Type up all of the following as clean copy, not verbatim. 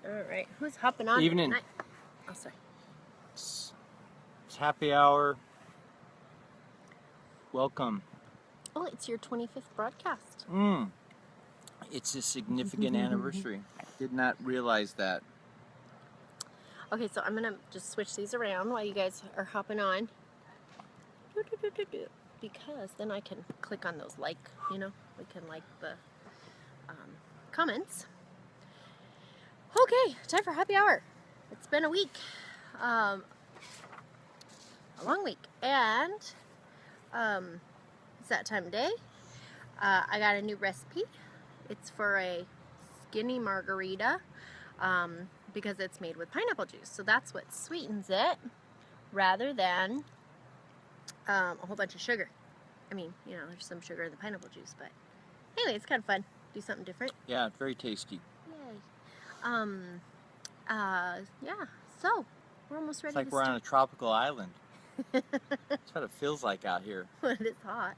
Alright, who's hopping on Evening. tonight? Oh, sorry. It's happy hour. Welcome. Oh, it's your 25th broadcast. It's a significant anniversary. Did not realize that. Okay, so I'm going to just switch these around while you guys are hopping on. Because then I can click on those we can like the comments. Okay, time for happy hour. It's been a week. A long week. And it's that time of day. I got a new recipe. It's for a skinny margarita because it's made with pineapple juice. So that's what sweetens it rather than a whole bunch of sugar. I mean, there's some sugar in the pineapple juice, but anyway, it's kind of fun. Do something different. Yeah, very tasty. Yay. Yeah, so we're almost ready It's like to we're start. on a tropical island. That's what it feels like out here. But it's hot.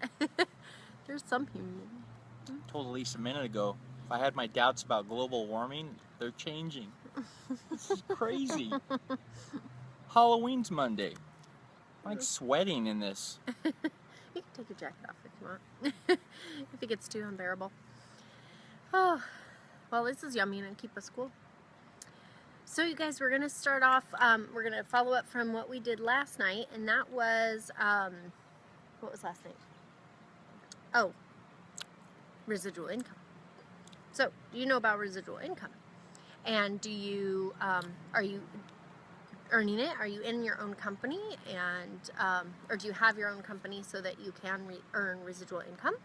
There's some humidity. I told Elise a minute ago, if I had my doubts about global warming, they're changing. This is crazy. Halloween's Monday. I'm like sweating in this. You can take your jacket off if you want. If it gets too unbearable. Oh, well, this is yummy and keep us cool. So you guys, we're going to start off, we're going to follow up from what we did last night, and that was, what was last night? Oh, residual income. So, do you know about residual income? And do you, are you earning it? Are you in your own company? And, or do you have your own company so that you can earn residual income?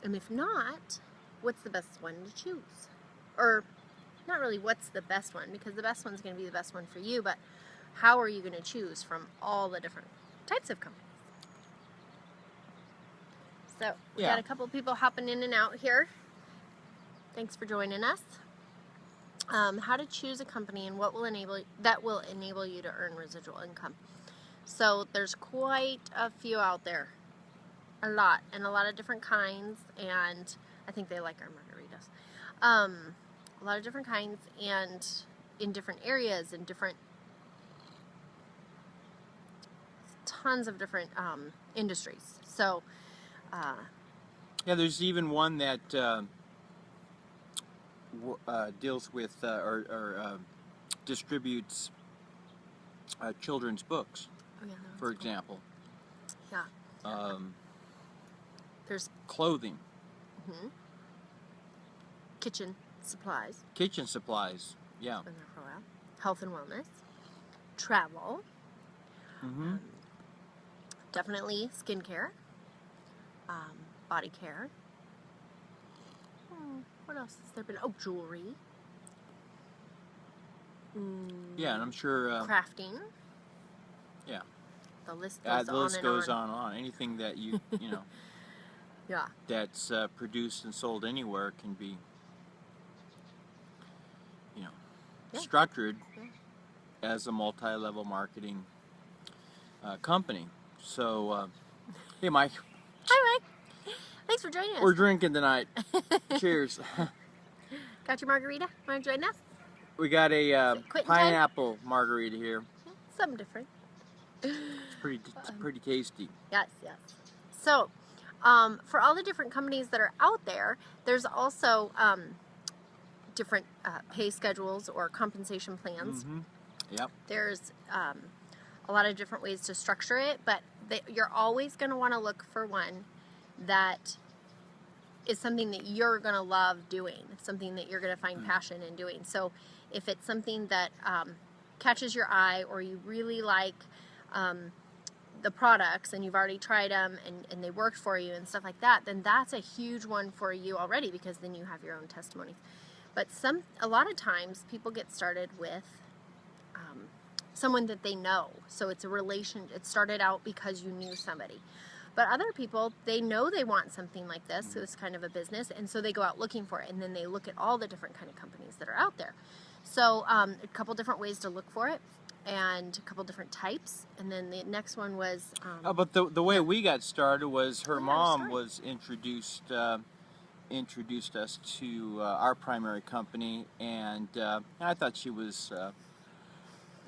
And if not, what's the best one to choose? Or, not really what's the best one, because the best one's going to be the best one for you, but how are you going to choose from all the different types of companies? So, we got a couple of people hopping in and out here. Thanks for joining us. How to choose a company and what will enable you to earn residual income. So, there's quite a few out there. A lot of different kinds, and I think they like our margaritas. A lot of different kinds and in different areas and tons of different industries. So, yeah, there's even one that deals with or distributes children's books, for example. Cool. Yeah. There's clothing. Kitchen supplies. Kitchen supplies, yeah. Been there for a while. Health and wellness. Travel. Definitely skincare. Body care. What else has there been? Oh, jewelry. Yeah, and I'm sure... crafting. Yeah. The list goes the list on goes and on. Anything that you know, yeah, that's produced and sold anywhere can be, structured as a multi-level marketing company. So, hey, Mike. Hi, Mike. Thanks for joining us. We're drinking tonight. Cheers. Got your margarita? Want to join us? We got a pineapple margarita here. Something different. It's pretty tasty. Yes, yes. So, for all the different companies that are out there, there's also different pay schedules or compensation plans. Yep. There's a lot of different ways to structure it, but you're always going to want to look for one that is something that you're going to love doing, something that you're going to find passion in doing. So if it's something that catches your eye, or you really like the products and you've already tried them and they worked for you and stuff like that, then that's a huge one for you already, because then you have your own testimonies. But a lot of times people get started with someone that they know. So it's a relation. It started out because you knew somebody. But other people, they know they want something like this, so it's kind of a business, and so they go out looking for it, and then they look at all the different kind of companies that are out there. So a couple different ways to look for it, and a couple different types, and then the next one was... but the way we got started was her mom was introduced introduced us to our primary company, and I thought she was,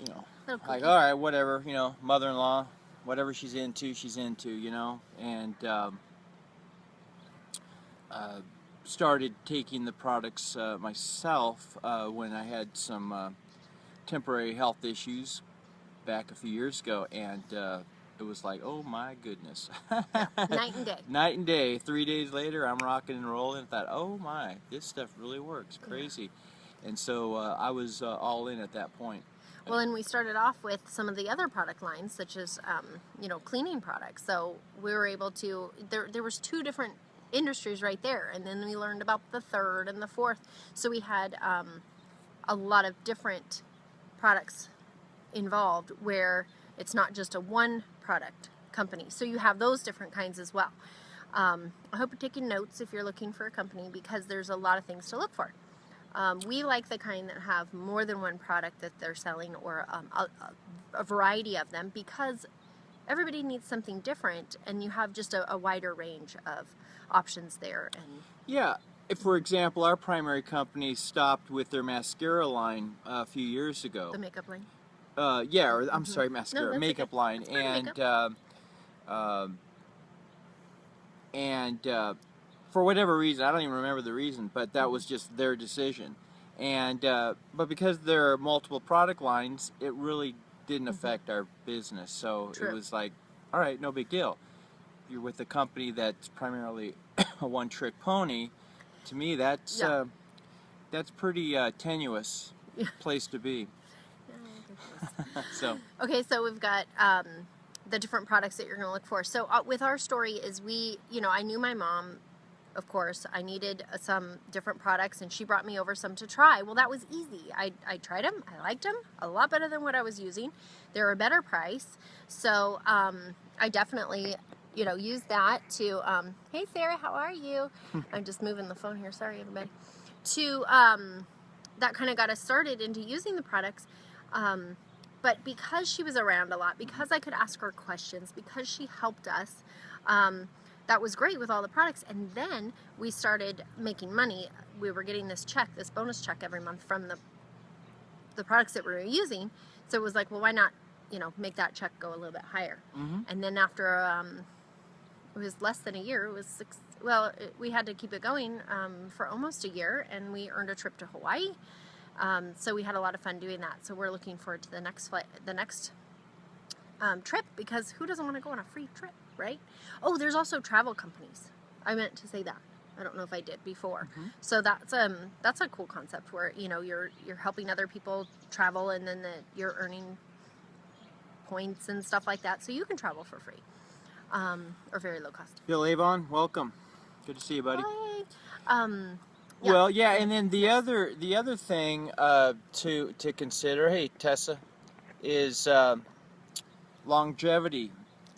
you know, Little like, kooky. all right, whatever, you know, mother-in-law, whatever she's into, you know, and started taking the products myself when I had some temporary health issues back a few years ago, and it was like, oh my goodness. Yeah. Night and day. Night and day. 3 days later, I'm rocking and rolling, and thought, oh my, this stuff really works. Crazy. And so I was all in at that point. Well, and we started off with some of the other product lines, such as, you know, cleaning products. So we were able to, there was 2 different industries right there. And then we learned about the third and the fourth. So we had a lot of different products involved where it's not just a one product company. So you have those different kinds as well. I hope you're taking notes if you're looking for a company, because there's a lot of things to look for. We like the kind that have more than one product that they're selling, or a variety of them, because everybody needs something different, and you have just a wider range of options there. And yeah, if, for example, our primary company stopped with their mascara line a few years ago. The makeup line? Yeah, or I'm sorry, mascara, No, makeup okay. line, and for whatever reason, I don't even remember the reason, but that was just their decision. And but because there are multiple product lines, it really didn't affect our business. So True. it was like, all right, no big deal. You're with a company that's primarily a one-trick pony. To me, that's pretty tenuous place to be. So okay, so we've got the different products that you're going to look for. So with our story is I knew my mom, of course. I needed some different products, and she brought me over some to try. Well, that was easy. I tried them. I liked them a lot better than what I was using. They were a better price. So I definitely, used that to, hey, Sarah, how are you? I'm just moving the phone here. Sorry, everybody. To, that kind of got us started into using the products. But because she was around a lot, because I could ask her questions, because she helped us, that was great with all the products. And then we started making money. We were getting this bonus check every month from the products that we were using. So it was like, well, why not, make that check go a little bit higher? Mm-hmm. And then after, it was less than a year, it was we had to keep it going for almost a year, and we earned a trip to Hawaii. So we had a lot of fun doing that. So we're looking forward to the next trip, because who doesn't want to go on a free trip, right? Oh, there's also travel companies. I meant to say that. I don't know if I did before. Mm-hmm. So that's a cool concept where you're helping other people travel, and then you're earning points and stuff like that, so you can travel for free or very low cost. Bill Avon, welcome. Good to see you, buddy. Hi. Yeah. Well, yeah, and then the other thing to consider, hey Tessa, is longevity.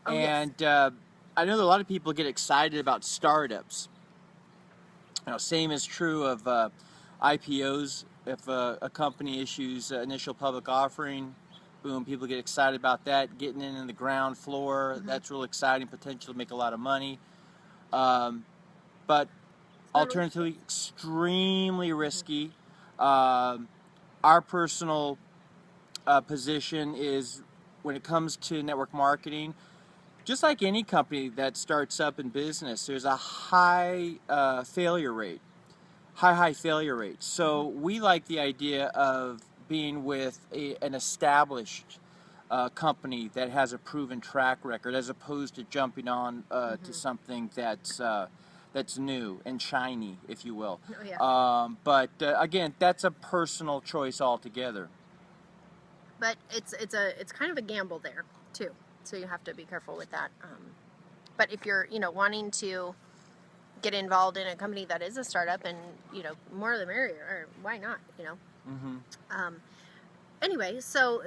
Oh, and yes. I know that a lot of people get excited about startups. Same is true of IPOs. If a company issues initial public offering, boom, people get excited about that, getting in the ground floor. Mm-hmm. That's real exciting, potential to make a lot of money. But alternatively, extremely risky. Our personal position is, when it comes to network marketing, just like any company that starts up in business, there's a high failure rate. High failure rate. So we like the idea of being with an established company that has a proven track record, as opposed to jumping on to something that's new and shiny, if you will. Oh, yeah. But again, that's a personal choice altogether. But it's kind of a gamble there too, so you have to be careful with that. But if you're wanting to get involved in a company that is a startup, and more the merrier, or why not? Mm-hmm. Anyway, so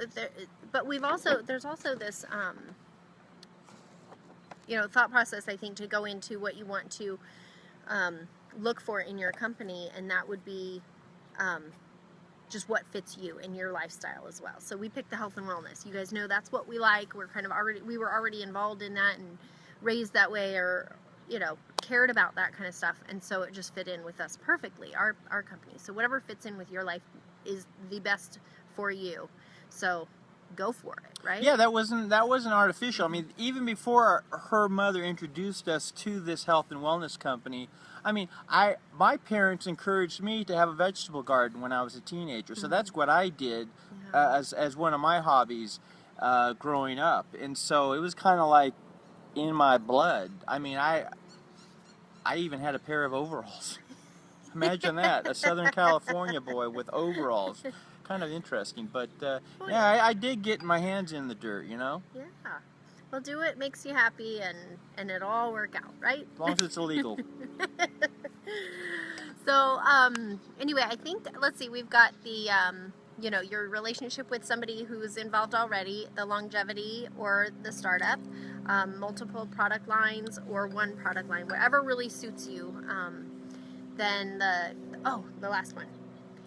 but there's also this thought process, I think, to go into what you want to look for in your company, and that would be just what fits you and your lifestyle as well. So we picked the health and wellness. You guys know that's what we like. We were already involved in that and raised that way, or you know, cared about that kind of stuff, and so it just fit in with us perfectly, our company. So whatever fits in with your life is the best for you. So go for it, right? Yeah, that wasn't artificial. I mean, even before her mother introduced us to this health and wellness company, I mean, my parents encouraged me to have a vegetable garden when I was a teenager. So that's what I did as one of my hobbies growing up. And so it was kind of like in my blood. I mean, I even had a pair of overalls. Imagine that, a Southern California boy with overalls. Kind of interesting, but yeah, I did get my hands in the dirt, you know? Yeah. Well, do what makes you happy, and it'll all work out, right? As long as it's illegal. So, anyway, I think, let's see, we've got the, you know, your relationship with somebody who's involved already, the longevity or the startup, multiple product lines or one product line, whatever really suits you. Then the last one.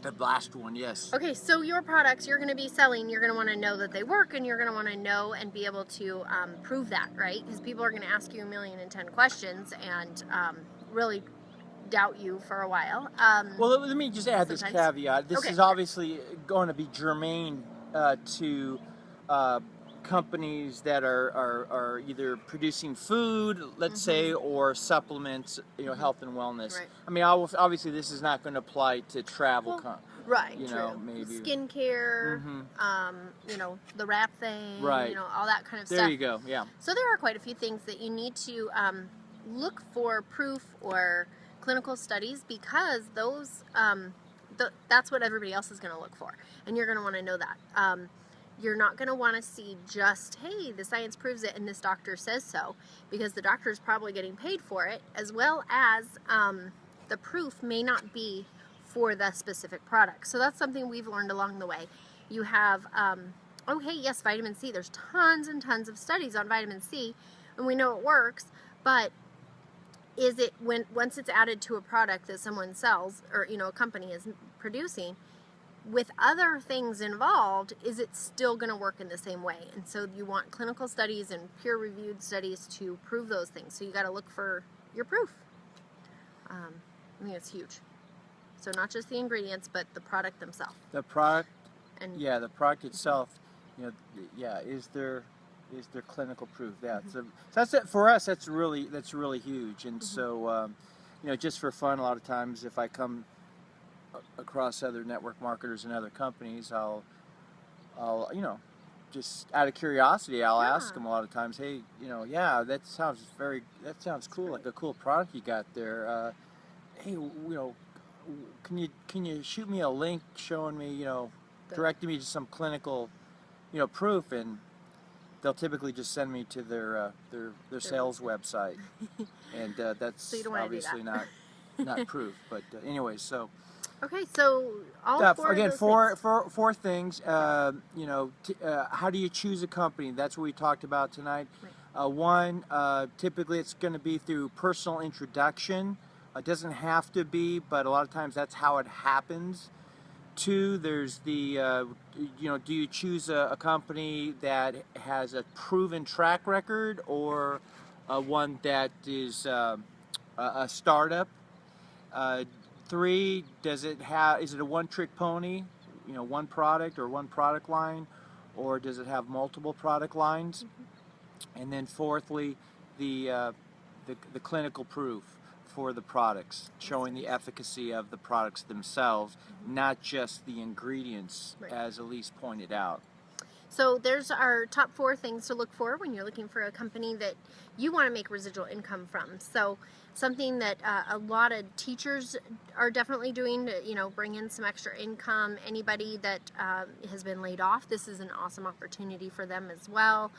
The last one, yes. Okay, so your products you're going to be selling, you're going to want to know that they work, and you're going to want to know and be able to prove that, right? Because people are going to ask you 1,000,010 questions and really doubt you for a while. Well, let me just add this sometimes. caveat. This Okay. is obviously going to be germane to companies that are either producing food, let's say, or supplements, you know, health and wellness. Right. I mean, obviously this is not going to apply to travel. Right, you true. know, maybe Skincare, you know, the wrap thing, Right. you know, all that kind of stuff. There you go, yeah. So there are quite a few things that you need to look for proof or clinical studies, because those that's what everybody else is going to look for, and you're going to want to know that. You're not going to want to see just, hey, the science proves it and this doctor says so, because the doctor is probably getting paid for it, as well as the proof may not be for the specific product. So that's something we've learned along the way. You have, oh, hey, yes, vitamin C. There's tons and tons of studies on vitamin C, and we know it works, but is it, once it's added to a product that someone sells, or, you know, a company is producing, with other things involved, is it still going to work in the same way? And so you want clinical studies and peer-reviewed studies to prove those things. So you got to look for your proof. I think it's huge. So not just the ingredients, but the product themselves. The product, And yeah, the product itself, you know, yeah, is there clinical proof? Yeah, so that's it for us. That's really huge. And so, you know, just for fun, a lot of times if I come across other network marketers and other companies, I'll you know, just out of curiosity, I'll ask them a lot of times, hey, you know, yeah, that sounds cool, like a cool product you got there. Hey, you know, can you shoot me a link showing me, you know, directing me to some clinical, you know, proof? And they'll typically just send me to their sales website, and that's So you don't wanna do obviously that. not proof. But anyway, so. okay, so all four Again, of those things. four things. You know, how do you choose a company? That's what we talked about tonight. Right. One, typically it's going to be through personal introduction. It doesn't have to be, but a lot of times that's how it happens. Two, there's the, you know, do you choose a company that has a proven track record, or one that is a startup? Three, is it a one-trick pony, you know, one product or one product line, or does it have multiple product lines? And then fourthly, the clinical proof for the products, showing the efficacy of the products themselves, not just the ingredients, as Elise pointed out. So there's our top 4 things to look for when you're looking for a company that you want to make residual income from. So something that a lot of teachers are definitely doing to, you know, bring in some extra income. Anybody that has been laid off, this is an awesome opportunity for them as well.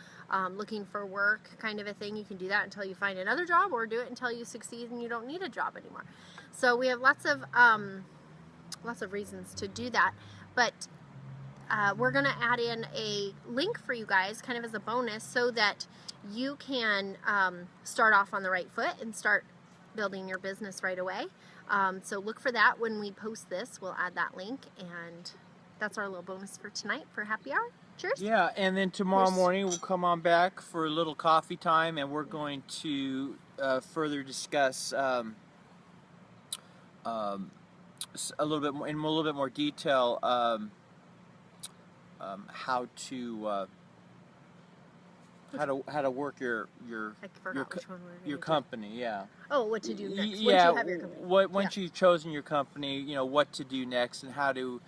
Looking for work kind of a thing. You can do that until you find another job, or do it until you succeed and you don't need a job anymore. So we have lots of reasons to do that, but we're going to add in a link for you guys kind of as a bonus, so that you can start off on the right foot and start building your business right away. So look for that when we post this. We'll add that link, and that's our little bonus for tonight for happy hour. Cheers. Yeah, and then tomorrow morning we'll come on back for a little coffee time, and we're going to further discuss a little bit more, in a little bit more detail how to work your I forgot which one we were your gonna do. company. Yeah. Oh, what to do next? Yeah. Once you have your company. Once you've chosen your company, you know what to do next and how to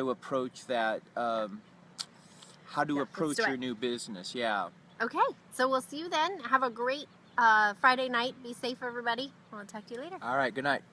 approach that. How to approach your new business. Yeah. Okay, so we'll see you then. Have a great Friday night. Be safe, everybody. I'll talk to you later. All right. Good night.